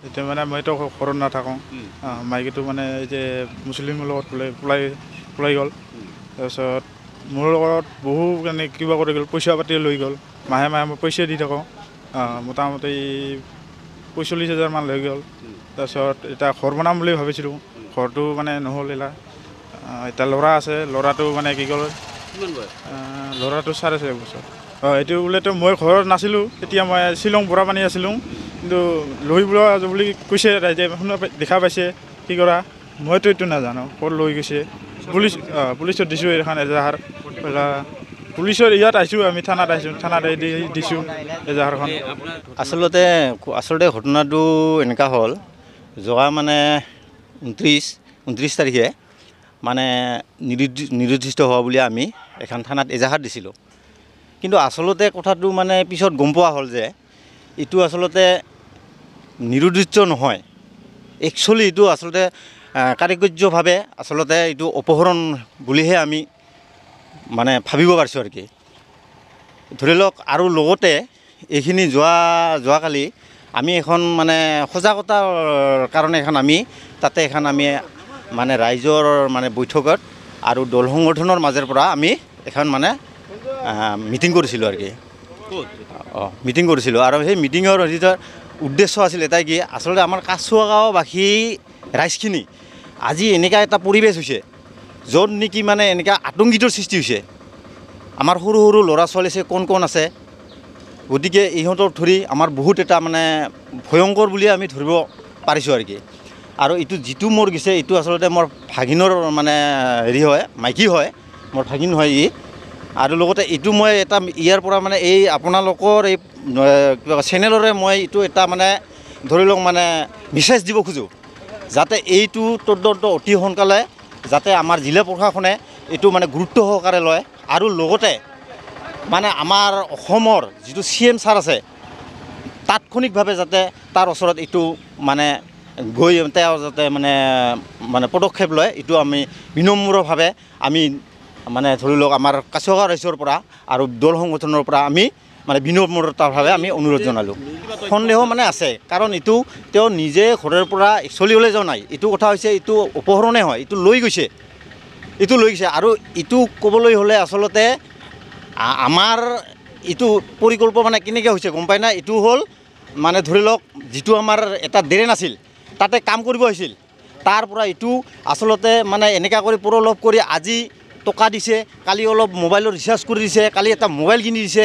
এতিয়া মানে মইতো ঘৰত নাথাকোঁ, মাইকীটো মানে এই যে মুছলিমৰ লগত পলাই গ'ল। তাৰপিছত মোৰ লগত বহু মানে কিবা কৰি গ'ল, পইচা পাতি লৈ গ'ল। মাহে মই পইচা দি থাকোঁ, মোটামুটি 45,000 মান লৈ গ'ল। তাৰপিছত এতিয়া ঘৰ বনাম বুলি ভাবিছিলোঁ, ঘৰটো মানে নহ'ল। এতিয়া ল'ৰা আছে, ল'ৰাটো মানে কি ক'ল, ল'ৰাটো 4.5 বছৰ। এইটো বোলেতো মই ঘৰত নাছিলোঁ, তেতিয়া মই শ্বিলং বৰা পানী আছিলোঁ, কিন্তু লৈ যোৱা বুলি কৈছে ৰাইজে, দেখা পাইছে কি কৰা, মইতো এইটো নাজানো ক'ত লৈ গৈছে। পুলিচত দিছোঁ এখন এজাহাৰ, পুলিচৰ ইয়াত আহিছোঁ, আমি থানাত আহিছোঁ, থানাত দিছোঁ এজাহাৰখন। আচলতে ঘটনাটো এনেকুৱা হ'ল, যোৱা মানে 29 তাৰিখে মানে নিৰুদ্দিষ্ট হোৱা বুলি আমি এখন থানাত এজাহাৰ দিছিলোঁ। কিন্তু আচলতে কথাটো মানে পিছত গম পোৱা হ'ল যে এইটো আচলতে নিৰুদ্দিষ্ট নহয়, একচুৱেলি এইটো আচলতে কাৰিকৰ্যভাৱে আচলতে এইটো অপহৰণ বুলিহে আমি মানে ভাবিব পাৰিছোঁ আৰু কি। ধৰি লওক আৰু লগতে এইখিনি যোৱাকালি আমি এখন মানে সজাগতাৰ কাৰণে আমি মানে ৰাইজৰ মানে বৈঠকত আৰু দল সংগঠনৰ মাজৰ পৰা আমি এখন মানে মিটিং কৰিছিলোঁ আৰু কি। মিটিং কৰিছিলোঁ, আৰু সেই মিটিঙৰ উদ্দেশ্য আছিল এটাই কি, আচলতে আমাৰ কাছুৱা গাঁওবাসী ৰাইজখিনি আজি এনেকুৱা এটা পৰিৱেশ হৈছে য'ত নেকি মানে এনেকুৱা আতংকিতৰ সৃষ্টি হৈছে। আমাৰ সৰু সৰু ল'ৰা ছোৱালী আছে, কোন আছে, গতিকে ইহঁতক ধৰি আমাৰ বহুত এটা মানে ভয়ংকৰ বুলি আমি ধৰিব পাৰিছোঁ আৰু কি। আৰু এইটো যিটো মোৰ গৈছে, এইটো আচলতে মোৰ ভাগিনৰ মানে হয়, মাইকী হয়, মোৰ ভাগিন হয় ই। আৰু লগতে এইটো মই এটা ইয়াৰ পৰা মানে এই আপোনালোকৰ এই চেনেলৰে মই এইটো এটা মানে ধৰি লওক মানে মেছেজ দিব খোজোঁ, যাতে এইটো তদন্ত অতি সোনকালে যাতে আমাৰ জিলা প্ৰশাসনে এইটো মানে গুৰুত্ব সহকাৰে লয়। আৰু লগতে মানে আমাৰ অসমৰ যিটো CM ছাৰ আছে, তাৎক্ষণিকভাৱে যাতে তাৰ ওচৰত এইটো মানে গৈ তেওঁ যাতে মানে পদক্ষেপ লয়, এইটো আমি বিনম্ৰভাৱে আমি মানে ধৰি লওক আমাৰ কাছুৱা ৰাইজৰ পৰা আৰু দল সংগঠনৰ পৰা আমি মানে বিনম্ৰতাভাৱে আমি অনুৰোধ জনালোঁ। সন্দেহ মানে আছে, কাৰণ এইটো তেওঁ নিজে ঘৰৰ পৰা একচুৱেলি ওলাই যোৱা নাই, এইটো কথা হৈছে এইটো অপহৰণে হয়, এইটো লৈ গৈছে। আৰু এইটো ক'বলৈ হ'লে আচলতে আমাৰ এইটো পৰিকল্পনা মানে কেনেকৈ হৈছে গম পায় না। এইটো হ'ল মানে ধৰি লওক যিটো আমাৰ এটা ড্ৰেইন আছিল, তাতে কাম কৰিব আহিছিল, তাৰ পৰা এইটো আচলতে মানে এনেকুৱা কৰি প্ৰলোভ কৰি আজি টকা দিছে, কালি অলপ মোবাইলৰ ৰিচাৰ্জ কৰি দিছে, কালি এটা মোবাইল কিনি দিছে,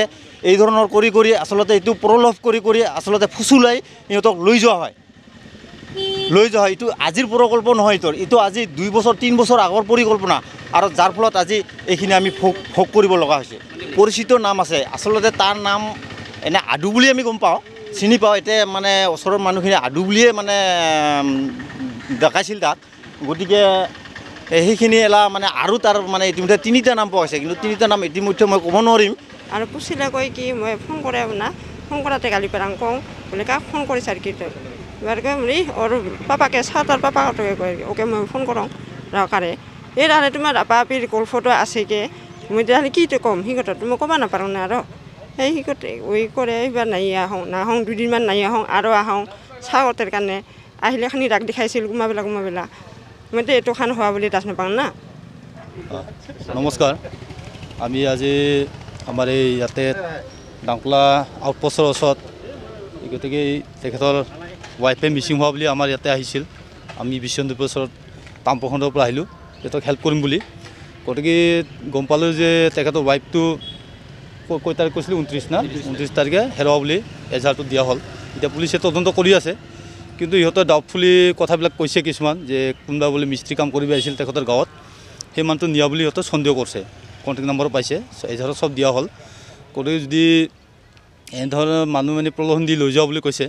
এই ধৰণৰ কৰি আচলতে এইটো প্ৰলোভ কৰি আচলতে ফুচুলাই ইহঁতক লৈ যোৱা হয়। এইটো আজিৰ প্ৰকল্প নহয়, এইটো আজি 2 বছৰ 3 বছৰ আগৰ পৰিকল্পনা, আৰু যাৰ ফলত আজি এইখিনি আমি ভোগ কৰিব লগা হৈছে। পৰিচিত নাম আছে, আচলতে তাৰ নাম এনে আদু বুলি আমি গম পাওঁ, চিনি পাওঁ, এতিয়া মানে ওচৰৰ মানুহখিনি আদু বুলিয়ে মানে দেখাইছিল তাক। গতিকে সেইখিনি মানে আৰু তাৰ মানে ইতিমধ্যে 3টা নাম পোৱা হৈছে, কিন্তু 3টা নাম ইতিমধ্যে মই ক'ব নোৱাৰিম। আৰু পুচিলে কয় কি মই ফোন কৰে না, ফোন কৰাতে গালি পাৰাং কওঁ বোলে কাক ফোন কৰিছে আৰু কি তই এবাৰ কয় বুলি ওর পাপাকে সাঁতার পাপাকে কয় ওকে মই ফোন করং রাকারে এই তাহলে তোমার বাপির গল্পটা আছে কে মই তাহলে কি তো কম সি কথা তুমি ক'বা নাপাৰো না আৰু সেই শিকতে ওই কৰে এবাৰ নাহং 2 দিনমান নাই আহং আৰু আহং চাগতেৰ কাৰণে আহিলে খানি ৰাগ দেখাইছিল গুমাবেলা মইতো এইটো খান হোৱা বুলি দাস নাপাওঁ না। নমস্কাৰ, আমি আজি আমাৰ এই ইয়াতে ডাংকলা আউটপোষ্টৰ ওচৰত, গতিকে তেখেতৰ ৱাইফে মিচিং হোৱা বুলি আমাৰ ইয়াতে আহিছিল। আমি বিশ্বনাথৰ ওচৰত টাউন প্ৰখণ্ডৰ পৰা আহিলোঁ তেখেতক হেল্প কৰিম বুলি। গতিকে গম পালোঁ যে তেখেতৰ ৱাইফটো কেই তাৰিখ কৈছিলোঁ 29 তাৰিখে হেৰুৱা বুলি এজাহাৰটো দিয়া হ'ল। এতিয়া পুলিচে তদন্ত কৰি আছে, কিন্তু ইহঁতে ডাউটফুলি কথাবিলাক কৈছে কিছুমান, যে কোনোবা বোলে মিস্ত্ৰী কাম কৰিব আহিছিল তেখেতৰ গাঁৱত, সেই মানুহটো নিয়া বুলি সিহঁতে সন্দেহ কৰিছে। কণ্টেক্ট নম্বৰো পাইছে, এজাহাৰত চব দিয়া হ'ল। গতিকে যদি এনেধৰণৰ মানুহ মানে প্ৰলোভন দি লৈ যোৱা বুলি কৈছে,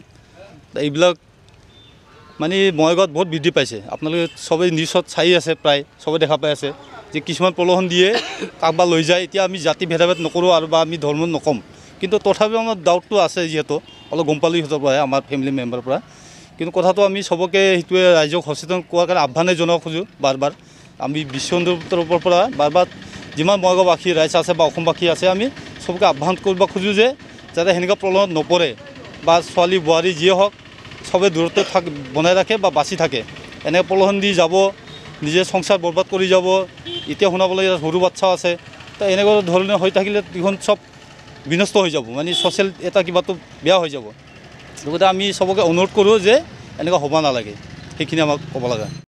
এইবিলাক মানে বঙাইগাঁৱত বহুত বৃদ্ধি পাইছে। আপোনালোকে চবেই নিউজত চাই আছে, প্ৰায় চবেই দেখা পাই আছে যে কিছুমান প্ৰলোভন দিয়ে কাৰোবাক লৈ যায়। এতিয়া আমি জাতি ভেদাভেদ নকৰোঁ আৰু বা আমি ধৰ্ম নকম, কিন্তু তথাপিও আমাৰ ডাউটটো আছে, যিহেতু অলপ গম পালোঁ সিহঁতৰ পৰা, আমাৰ ফেমিলি মেম্বাৰৰ পৰা। কিন্তু কথাটো আমি চবকে সেইটোৱে ৰাইজক সচেতন কৰাৰ কাৰণে আহ্বানে জনাব খোজোঁ বাৰ। আমি বিশ্বনাথৰ তৰফৰ পৰা বাৰ যিমান বঙাইগাঁওবাসী ৰাইজ আছে বা অসমবাসী আছে, আমি চবকে আহ্বান কৰিব খোজোঁ যে যাতে সেনেকুৱা প্ৰলোভনত নপৰে, বা ছোৱালী বোৱাৰী যিয়ে হওক চবে দূৰত্ব বনাই ৰাখে বা বাচি থাকে। এনেকৈ পলহন দি যাব, নিজে সংসাৰ বৰবাদ কৰি যাব। এতিয়া শুনাবলৈ সৰু বাচ্চা আছে, তো এনেকুৱা ধৰণে হৈ থাকিলে এইখন চব বিনষ্ট হৈ যাব, মানে ছ'চিয়েল এটা কিবাটো বেয়া হৈ যাব। লগতে আমি চবকে অনুৰোধ কৰোঁ যে এনেকুৱা হ'ব নালাগে, সেইখিনি আমাক ক'ব লগা।